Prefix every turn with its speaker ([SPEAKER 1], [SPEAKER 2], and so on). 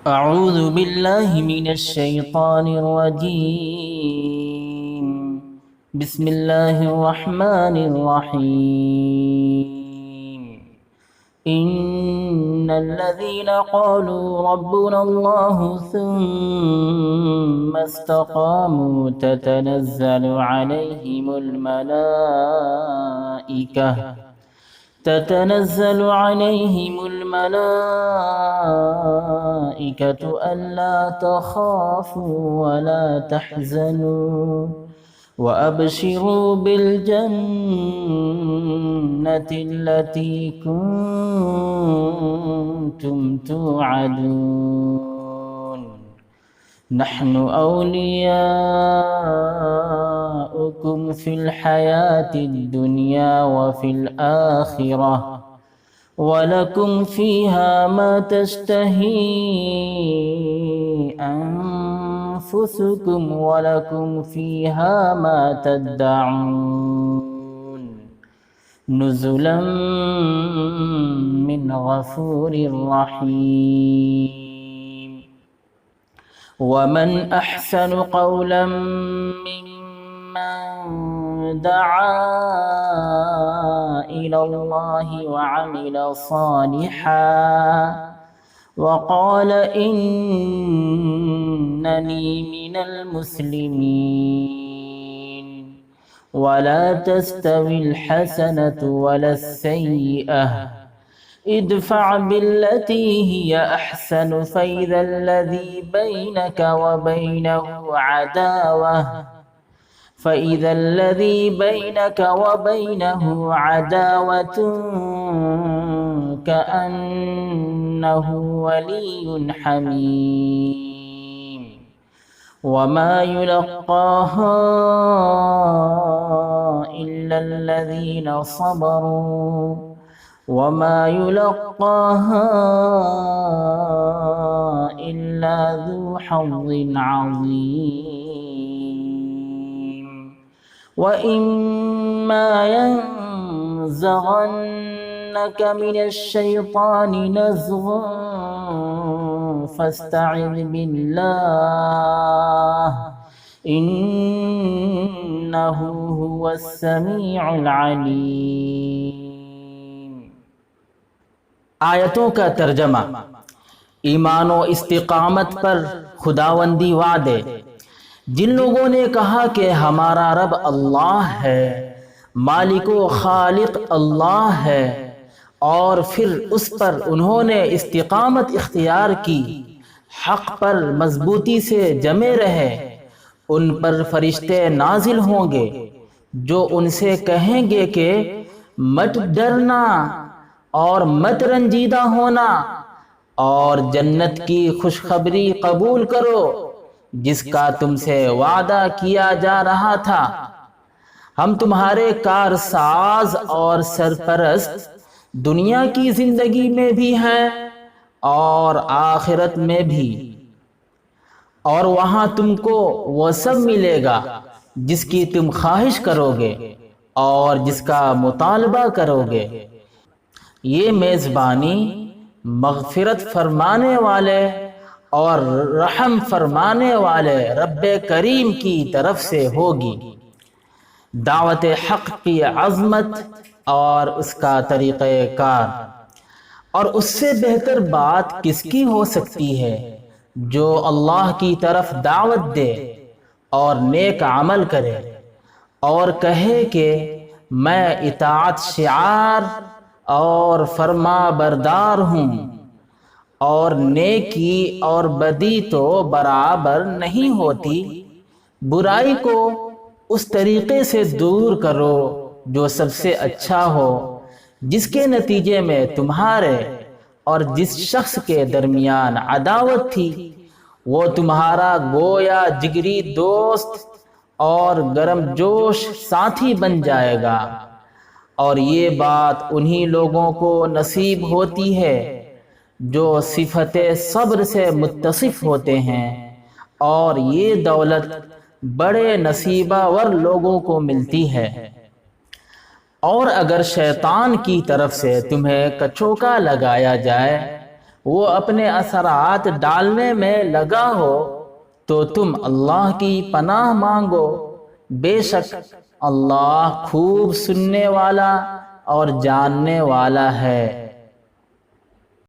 [SPEAKER 1] أعوذ بالله من الشيطان الرجيم. بسم الله الرحمن الرحيم. إن الذين قالوا ربنا الله ثم استقاموا تتنزل عليهم الملائكة ألا تخافوا ولا تحزنوا وأبشروا بالجنة التي كنتم توعدون. نحن أولياؤكم في الحياة الدنيا وفي الآخرة وَلَكُمْ فِيهَا مَا تَشْتَهِي أَنفُسُكُمْ وَلَكُمْ فِيهَا مَا تَدَّعُونَ. نُزُلًا مِّنْ غَفُورٍ رَّحِيمٍ. وَمَنْ أَحْسَنُ قَوْلًا مِّمَّن دعا إلى الله وعمل صالحا وقال إنني من المسلمين. ولا تستوي الحسنة ولا السيئة ادفع بالتي هي أحسن فإذا الذي بينك وبينه عداوة كأنه ولي حميم. وما يلقاها إلا الذين صبروا وما يلقاها إلا ذو حظ عظيم. وَإِمَّا يَنزَغَنَّكَ مِنَ الشَّيْطَانِ نَزْغٌ فَاسْتَعِذْ بِاللَّهِ إِنَّهُ هُوَ السَّمِيعُ الْعَلِيمُ.
[SPEAKER 2] آیتوں کا ترجمہ: ایمان و استقامت پر خداوندی وعدے۔ جن لوگوں نے کہا کہ ہمارا رب اللہ ہے، مالک و خالق اللہ ہے، اور پھر اس پر انہوں نے استقامت اختیار کی، حق پر مضبوطی سے جمے رہے، ان پر فرشتے نازل ہوں گے جو ان سے کہیں گے کہ مت ڈرنا اور مت رنجیدہ ہونا، اور جنت کی خوشخبری قبول کرو جس کا تم سے وعدہ کیا جا رہا تھا۔ ہم تمہارے کارساز اور سرپرست دنیا کی زندگی میں بھی ہیں اور آخرت میں بھی، اور وہاں تم کو وہ سب ملے گا جس کی تم خواہش کرو گے اور جس کا مطالبہ کرو گے۔ یہ میزبانی مغفرت فرمانے والے اور رحم فرمانے والے رب کریم کی طرف سے ہوگی۔ دعوت حق کی عظمت اور اس کا طریقہ کار، اور اس سے بہتر بات کس کی ہو سکتی ہے جو اللہ کی طرف دعوت دے اور نیک عمل کرے اور کہے کہ میں اطاعت شعار اور فرما بردار ہوں، اور نیکی اور بدی تو برابر نہیں ہوتی۔ برائی کو اس طریقے سے دور کرو جو سب سے اچھا ہو، جس کے نتیجے میں تمہارے اور جس شخص کے درمیان عداوت تھی وہ تمہارا گویا جگری دوست اور گرم جوش ساتھی بن جائے گا۔ اور یہ بات انہی لوگوں کو نصیب ہوتی ہے جو صفت صبر سے متصف ہوتے ہیں، اور یہ دولت بڑے نصیبہ ور لوگوں کو ملتی ہے۔ اور اگر شیطان کی طرف سے تمہیں کچوکا لگایا جائے وہ اپنے اثرات ڈالنے میں لگا ہو تو تم اللہ کی پناہ مانگو، بے شک اللہ خوب سننے والا اور جاننے والا ہے۔